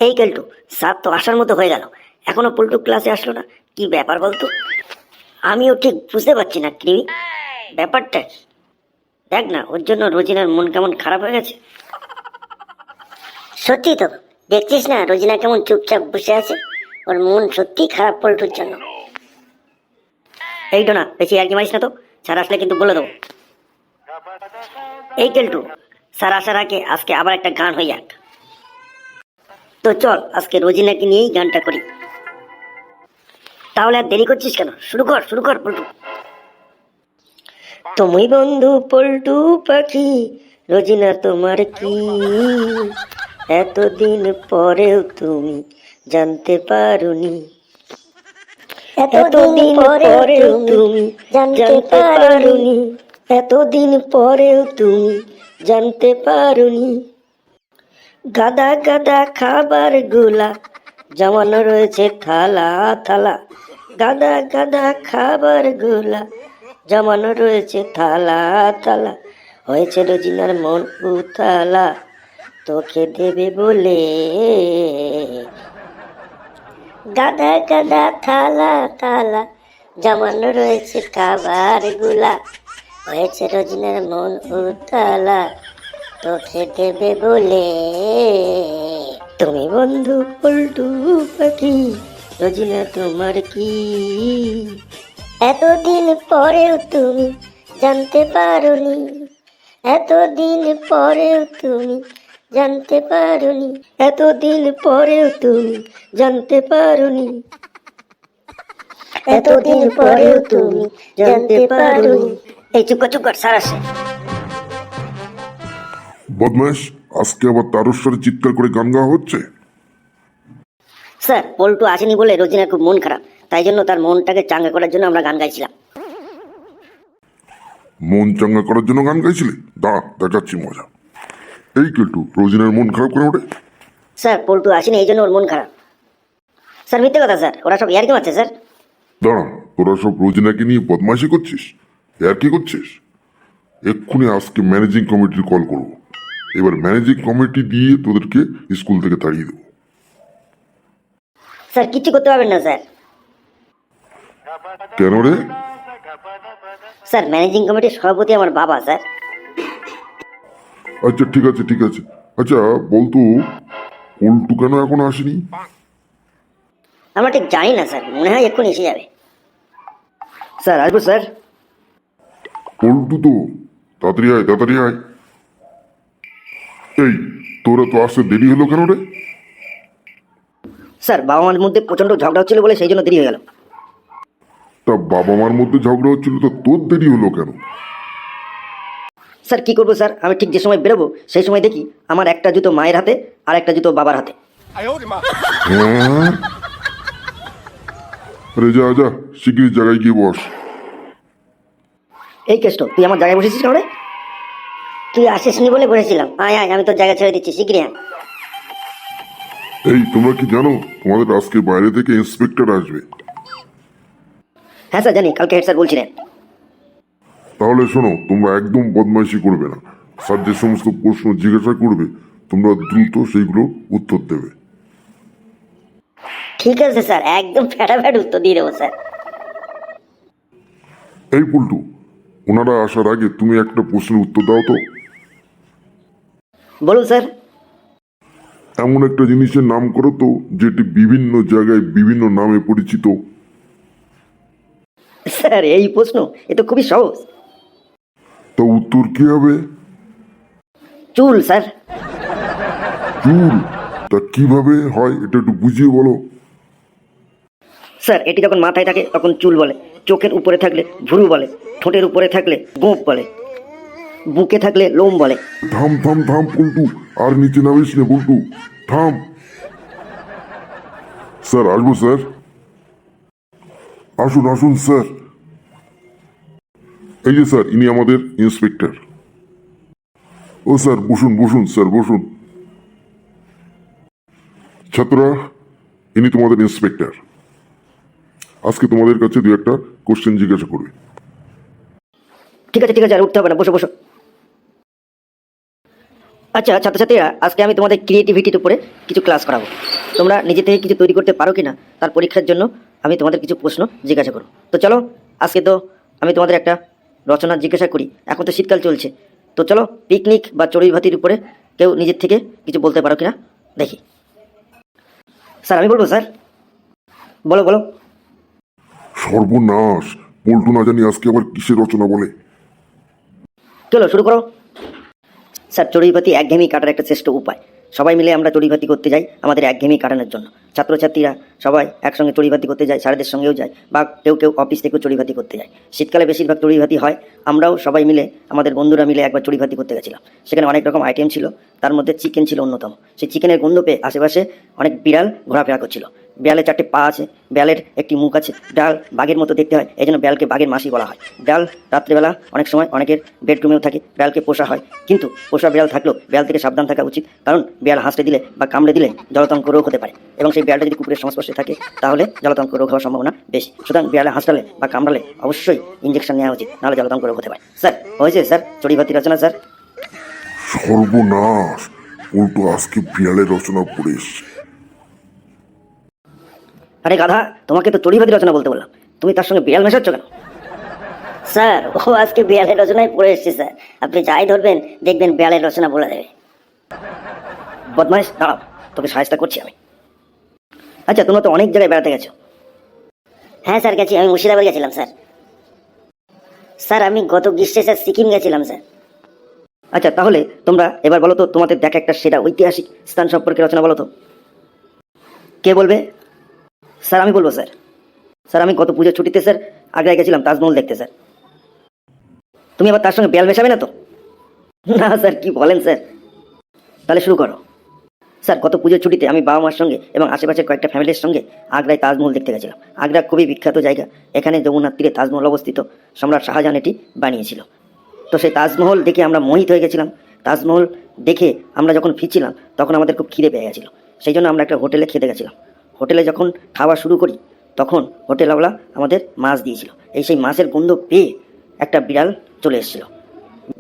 এই কেলটু, স্যার তো আসার মতো হয়ে গেল, এখনো পল্টু ক্লাসে আসলো না। কি ব্যাপার বলতো? আমিও ঠিক বুঝতে পারছি না কৃমি, ব্যাপারটা কি? দেখ না, ওর জন্য রোজিনার মন কেমন খারাপ হয়ে গেছে। সত্যি তো, দেখছিস না রোজিনা কেমন চুপচাপ বসে আছে। ওর মন সত্যি খারাপ পল্টুর জন্য। এই না, বেশি আর কি মারিস না তো, স্যার আসলে কিন্তু বলে দেবো। এই কেলটু, স্যার আসার আগে আজকে আবার একটা গান হয়ে যাক। তো চল আজকে রোজিনাকে নিয়েই গানটা করি। তাহলে আর দেরি করছিস কেন? শুরু কর পল্টু। তুমি বন্ধু পল্টু পাখি, রোজিনা তোমার কি? এতদিন পরেও তুমি জানতে পারোনি। এতদিন পরেও তুমি জানতে পারোনি। এতদিন পরেও তুমি জানতে পারোনি। গাদা গাদা খাবার গুলা জমানো রয়েছে থালা থালা। গাদা গাদা খাবার গুলা জমানো রয়েছে থালা থালা। হয়েছে রোজিনার মন উথালা, তোকে দেবে বলে। গাদা গাদা থালা থালা জমানো রয়েছে খাবার গুলা। হয়েছে রোজিনার মন উথালা, তোকে দেবে বলে। তুমি বন্ধু পল্টু পাখি, রোজিনা তোমার কি? এতদিন পরেও তুমি জানতে পারোনি। এতদিন পরেও তুমি জানতে পারোনি। এতদিন পরেও তুমি জানতে পারোনি। এতদিন পরেও তুমি জানতে পারোনি। এই চুপ কর, স্যার আসে। বদমাস, আজকে আবার তারস্বরে চিৎকার করে গান গাওয়া হচ্ছে। স্যার, পল্টু আসেনি বলে রোজিনার খুব মন খারাপ, তাই জন্য তার মনটাকে চাঙ্গা করার জন্য আমরা গান গাইছিলাম। মন চাঙ্গা করার জন্য গান গাইছিলে? দেখাচ্ছি মজা। এই কেলটু, রোজিনার মন খারাপ করে ওঠে। স্যার, পল্টু আসেনি এই জন্য ওর মন খারাপ। স্যার মিথ্যে কথা স্যার, ওরা সব ইয়ার্কি মারছে স্যার। দাঁড়া, তোরা সব রোজিনাকে নিয়ে বদমাইশি করছিস, আর কি করছিস? এক্ষুনি আজকে ম্যানেজিং কমিটির কল করব। এবার ম্যানেজিং কমিটি দিয়ে তোদেরকে স্কুল থেকে তাড়িয়ে দেবো। স্যার কিচ্ছু করতে পারবেন না স্যার। কেন রে? স্যার, ম্যানেজিং কমিটির সভাপতি আমার বাবা স্যার। আচ্ছা ঠিক আছে। আচ্ছা বলতো, পল্টু কেন এখনো আসেনি? আমরা ঠিক জানি না স্যার, মনে হয় এক্ষুনি এসে যাবে। স্যার আসবো স্যার। পল্টু তো, তাড়াতাড়ি আয়। এই, তোরা তো আসতে দেরি হলো কেন রে? স্যার, বাবা মার মধ্যে প্রচন্ড ঝগড়া হচ্ছিল বলে সেই জন্য দেরি হয়ে গেল। তা বাবা মার মধ্যে ঝগড়া হচ্ছিল, তো তোর দেরি হলো কেন? স্যার কি করবো স্যার, আমি ঠিক যে সময় বেরোবো সেই সময় দেখি আমার একটা জুতো মায়ের হাতে আর একটা জুতো বাবার হাতে। হ্যাঁ? আরে যা শিগগির জায়গায় গিয়ে বস। এই কেষ্ট, তুই আমার জায়গায় বসেছিস কেন রে? তুই আসিসনি বলে বলেছিলাম। আয় আমি তোর জায়গা ছেড়ে দিচ্ছি, শিগগিরই আয়। এই, তোমরা কি জানো তোমাদের আজকে বাইরে থেকে ইন্সপেক্টর আসবে? হ্যাঁ স্যার জানি, কালকে হেড স্যার বলছিলেন। তাহলে শোনো, তোমরা একদম বদমাইশি করবে না। স্যার যে সমস্ত প্রশ্ন জিজ্ঞাসা করবে, তোমরা দ্রুত সেইগুলো উত্তর দেবে। ঠিক আছে স্যার, একদম ফ্যাটাফ্যাট উত্তর দিয়ে দেবো স্যার। এই পল্টু, ওনারা আসার আগে তুমি একটা প্রশ্নের উত্তর দাও তো। বলুন স্যার। এমন একটা জিনিসের নাম করো তো যেটি বিভিন্ন জায়গায় বিভিন্ন নামে পরিচিত। স্যার এই প্রশ্ন, এ তো খুবই সহজ। তা উত্তর কি হবে? চুল স্যার। চুল? তা কিভাবে হয় এটা একটু বুঝিয়ে বলো। স্যার, এটি যখন মাথায় থাকে তখন চুল বলে, চোখের উপরে থাকলে ভুরু বলে, ঠোঁটের উপরে থাকলে গোঁপ বলে, বুকে থাকলে লোম বলে। থাম পল্টু, আর নিচে নামিস নে পল্টু, থাম। স্যার আসবো স্যার? আসুন স্যার। এই যে স্যার, ইনি আমাদের ইন্সপেক্টর। ও স্যার, বসুন স্যার, বসুন। ছাত্ররা, ইনি তোমাদের ইন্সপেক্টর। আজকে তোমাদের কাছে দু একটা কোশ্চেন জিজ্ঞাসা করবে। ঠিক আছে আর উঠতে হবে না, বসো। আচ্ছা ছাত্রছাত্রীরা, আজকে আমি তোমাদের ক্রিয়েটিভিটির উপরে কিছু ক্লাস করাবো। তোমরা নিজে থেকে কিছু তৈরি করতে পারো কিনা তার পরীক্ষার জন্য আমি তোমাদের কিছু প্রশ্ন জিজ্ঞাসা করব। তো চলো, আজকে তো আমি তোমাদের একটা রচনা জিজ্ঞাসা করি। এখন তো শীতকাল চলছে, তো চলো পিকনিক বা চড়ুই ভাতির উপরে কেউ নিজের থেকে কিছু বলতে পারো কিনা দেখি। স্যার আমি বলবো স্যার। বলো বলো। সর্বনাশ, পল্টু না জানি আজকে আবার কিসের রচনা বলে। চলো শুরু করো। স্যার, চড়ুইভাতি একঘেয়েমি কাটার একটা শ্রেষ্ঠ উপায়। সবাই মিলে আমরা চড়ুইভাতি করতে যাই আমাদের একঘেয়েমি কাটানোর জন্য। ছাত্রছাত্রীরা সবাই একসঙ্গে চড়ুইভাতি করতে যায়, স্যারদের সঙ্গেও যায়, বা কেউ কেউ অফিস থেকেও চড়ুইভাতি করতে যায়। শীতকালে বেশিরভাগ চড়ুইভাতি হয়। আমরাও সবাই মিলে, আমাদের বন্ধুরা মিলে একবার চড়ুইভাতি করতে গেছিলাম। সেখানে অনেক রকম আইটেম ছিল, তার মধ্যে চিকেন ছিল অন্যতম। সেই চিকেনের গন্ধ পেয়ে আশেপাশে অনেক বিড়াল ঘোরাফেরা করছিল। বিড়ালের 4টে পা আছে, বিড়ালের একটি মুখ আছে, বিড়াল বাঘের মতো দেখতে হয়, এই জন্য বিড়ালকে বাঘের মাসি বলা হয়। বিড়াল রাত্রেবেলা অনেক সময় অনেকের বেডরুমেও থাকে। বিড়ালকে পোষা হয়, কিন্তু পোষা বিড়াল থাকলেও বিড়াল থেকে সাবধান থাকা উচিত, কারণ বিড়াল হাসতে দিলে বা কামড়ে দিলে জলাতঙ্ক রোগ হতে পারে, এবং সেই বিড়ালটা যদি কুকুরের সংস্পর্শে থাকে তাহলে জলাতঙ্ক রোগ হওয়ার সম্ভাবনা বেশি। সুতরাং বিড়ালে হাসটালে বা কামড়ালে অবশ্যই ইঞ্জেকশন নেওয়া উচিত, নাহলে জলাতঙ্ক রোগ হতে পারে। স্যার হয়েছে স্যার চড়ুইভাতি রচনা স্যার। সর্বনাশ, পল্টু আজকে বিড়ালের রচনা পড়ে এসছে। আরে গাধা, তোমাকে তো চড়ুইভাতি রচনা বলতে বললাম, তুমি তার সঙ্গে বিড়াল মেশাচ্ছ কেন? স্যার, ও আজকে বিড়ালের রচনায় পড়ে এসেছে স্যার। আপনি যাই ধরবেন দেখবেন বিড়ালের রচনা বলে দেবে। বদমাইশ, দাঁড়াও, তোকে সাহায্য করছি আমি। আচ্ছা, তোমরা তো অনেক জায়গায় বেড়াতে গেছো। হ্যাঁ স্যার গেছি, আমি মুর্শিদাবাদ গেছিলাম স্যার। স্যার আমি গত গ্রীষ্মে স্যার সিকিম গেছিলাম স্যার। আচ্ছা, তাহলে তোমরা এবার বলো তো তোমাদের দেখা একটা সেরা ঐতিহাসিক স্থান সম্পর্কে রচনা বলো তো। কে বলবে? স্যার আমি বলবো স্যার। স্যার আমি গত পুজোর ছুটিতে স্যার আগ্রায় গেছিলাম তাজমহল দেখতে স্যার। তুমি আবার তার সঙ্গে বিড়াল মেশাবে না তো? না স্যার, কি বলেন স্যার। তাহলে শুরু করো। স্যার গত পুজোর ছুটিতে আমি বাবা মার সঙ্গে এবং আশেপাশের কয়েকটা ফ্যামিলির সঙ্গে আগ্রায় তাজমহল দেখতে গেছিলাম। আগ্রা খুবই বিখ্যাত জায়গা, এখানে যমুনার তীরে তাজমহল অবস্থিত। সম্রাট শাহজাহান এটি বানিয়েছিল। তো সেই তাজমহল দেখে আমরা মোহিত হয়ে গেছিলাম। তাজমহল দেখে আমরা যখন ফিরছিলাম তখন আমাদের খুব খিদে পেয়ে গেছিলো। সেই জন্য আমরা একটা হোটেলে খেতে গেছিলাম। হোটেলে যখন খাওয়া শুরু করি তখন হোটেলওয়ালা আমাদের মাছ দিয়েছিল। সেই মাছের গন্ধ পেয়ে একটা বিড়াল চলে এসেছিলো।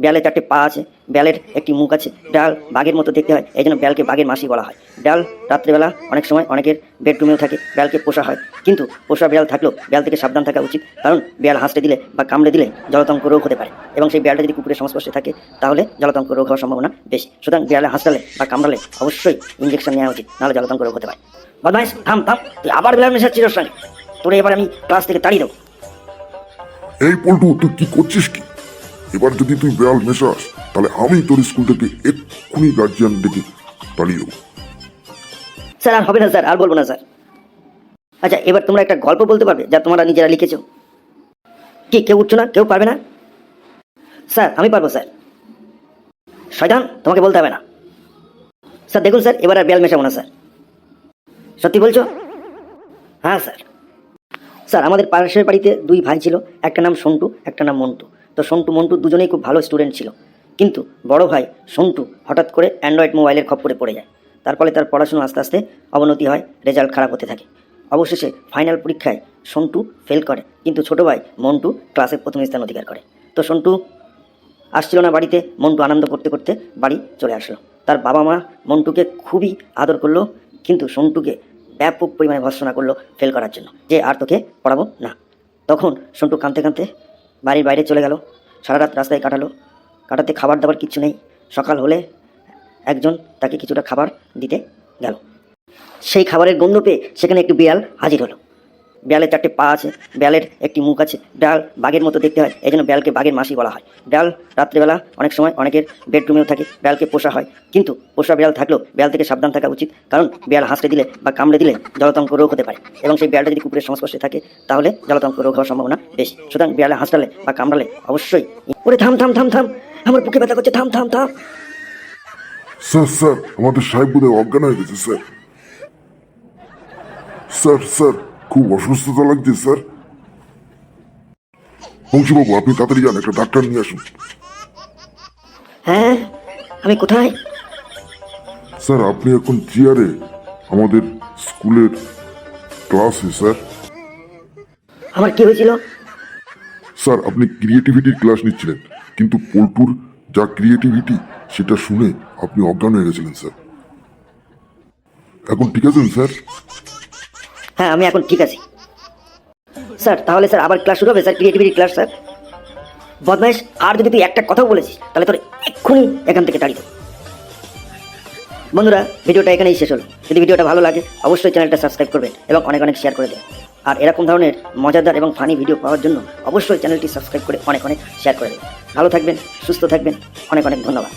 বিড়ালের 4টে পা আছে, বিড়ালের একটি মুখ আছে, বিড়াল বাঘের মতো দেখতে হয়, এই জন্য বিড়ালকে বাঘের মাসি বলা হয়। বিড়াল রাত্রেবেলা অনেক সময় অনেকের বেডরুমেও থাকে। বিড়ালকে পোষা হয়, কিন্তু পোষা বিড়াল থাকলেও বিড়াল থেকে সাবধান থাকা উচিত, কারণ বিড়াল হাসতে দিলে বা কামড়ে দিলে জলাতঙ্ক রোগ হতে পারে, এবং সেই বিড়ালটা যদি কুকুরের সংস্পর্শে থাকে তাহলে জলাতঙ্ক রোগ হওয়ার সম্ভাবনা বেশি। সুতরাং বিড়ালে হাসটালে বা কামড়ালে অবশ্যই ইঞ্জেকশন নেওয়া উচিত, নাহলে জলাতঙ্ক রোগ হতে পারে। বদমাইশ, থাম থাম, তুই আবার বিড়াল মেশাচ্ছিস ওর সঙ্গে। তোরে এবার আমি ক্লাস থেকে তাড়িয়ে দেবো। এই পল্টু, তুই কি করছিস কি? এবার যদি তুই বিড়াল মেশাস তাহলে আমি তোর স্কুল থেকে এক্ষুনি গার্জিয়ান ডেকে তাড়িয়ে দেবো। স্যার আর হবে না স্যার, আর বলবো না স্যার। আচ্ছা, এবার তোমরা একটা গল্প বলতে পারবে যা তোমরা নিজেরা লিখেছো? কি কেউ উঠছো না? কেউ পারবে না? স্যার আমি পারবো স্যার। শয়তান, তোমাকে বলতে হবে না। স্যার দেখুন স্যার, এবার আর বিড়াল মেশাবো না স্যার। সত্যি বলছো? হ্যাঁ স্যার। স্যার আমাদের পাশের বাড়িতে 2 ভাই ছিল, একটা নাম সন্টু, একটা নাম মন্টু। তো সন্টু মন্টু দুজনেই খুব ভালো স্টুডেন্ট ছিল, কিন্তু বড় ভাই সন্টু হঠাৎ করে অ্যান্ড্রয়েড মোবাইলের খপ্পরে পড়ে যায়। তার ফলে তার পড়াশোনা আস্তে আস্তে অবনতি হয়, রেজাল্ট খারাপ হতে থাকে। অবশেষে ফাইনাল পরীক্ষায় সন্টু ফেল করে, কিন্তু ছোট ভাই মন্টু ক্লাসে প্রথম স্থান অধিকার করে। তো সন্টু আসছিল না বাড়িতে, মন্টু আনন্দ করতে করতে বাড়ি চলে আসলো। তার বাবা মা মন্টুকে খুবই আদর করলো, কিন্তু সন্টুকে ব্যাপক পরিমাণে ভর্ৎসনা করলো ফেল করার জন্য, যে আর তোকে পড়াবো না। তখন সন্টু কাঁদতে কাঁদতে বাড়ির বাইরে চলে গেল। সারা রাত রাস্তায় কাটাতে খাবার দাবার কিচ্ছু নেই। সকাল হলে একজন তাকে কিছুটা খাবার দিতে গেল। সেই খাবারের গন্ধ পেয়ে সেখানে একটি বিড়াল হাজির হলো। বিড়ালের 4টে পা আছে, বিড়ালের একটি মুখ আছে, বিড়াল বাঘের মতো দেখতে হয়, এই জন্য বিড়ালকে বাঘের মাসি বলা হয়। বিড়াল রাত্রেবেলা অনেক সময় অনেকের বেডরুমেও থাকে। বিড়ালকে পোষা হয়, কিন্তু পোষা বিড়াল থাকলেও বিড়াল থেকে সাবধান থাকা উচিত, কারণ বিড়াল হাসতে দিলে বা কামড়ে দিলে জলাতঙ্ক রোগ হতে পারে, এবং সেই বিড়ালটা যদি কুকুরের সংস্পর্শে থাকে তাহলে জলাতঙ্ক রোগ হওয়ার সম্ভাবনা বেশি। সুতরাং বিড়ালে হাসটালে বা কামড়ালে অবশ্যই। ওরে থাম থাম থাম থাম, আমার বুকে ব্যথা করছে, থাম থাম থাম। স্যার স্যার, আমাদের সাহেব বোধহয় অজ্ঞান হয়ে গেছে স্যার। স্যার স্যার, খুব অসুস্থতা লাগছে স্যার। বংশীবাবু, আপনি তাড়াতাড়ি যান, একটা ডাক্তার নিয়ে আসুন। হ্যাঁ, আমি কোথায়? স্যার আপনি এখন চেয়ারে আমাদের স্কুলের ক্লাসে স্যার। আমার কি হয়েছিল? স্যার আপনি ক্রিয়েটিভিটির ক্লাস নিচ্ছিলেন, কিন্তু পল্টুর যা ক্রিয়েটিভিটি সেটা শুনে আপনি অজ্ঞান হয়ে গেছিলেন স্যার। এখন ঠিক আছেন স্যার? হ্যাঁ, আমি এখন ঠিক আছি স্যার। তাহলে স্যার আবার ক্লাস শুরু হবে স্যার, ক্রিয়েটিভিটি ক্লাস স্যার। বদমাইশ, আর যদি তুই একটা কথাও বলেছিস তাহলে তোর এক্ষুনি এখান থেকে তাড়িয়ে দেবো। বন্ধুরা, ভিডিওটা এখানেই শেষ হলো। যদি ভিডিওটা ভালো লাগে অবশ্যই চ্যানেলটা সাবস্ক্রাইব করবেন এবং অনেক অনেক শেয়ার করে দেবেন। আর এরকম ধরনের মজাদার এবং ফানি ভিডিও পাওয়ার জন্য অবশ্যই চ্যানেলটি সাবস্ক্রাইব করে অনেক অনেক শেয়ার করে দেবেন। ভালো থাকবেন, সুস্থ থাকবেন, অনেক অনেক ধন্যবাদ।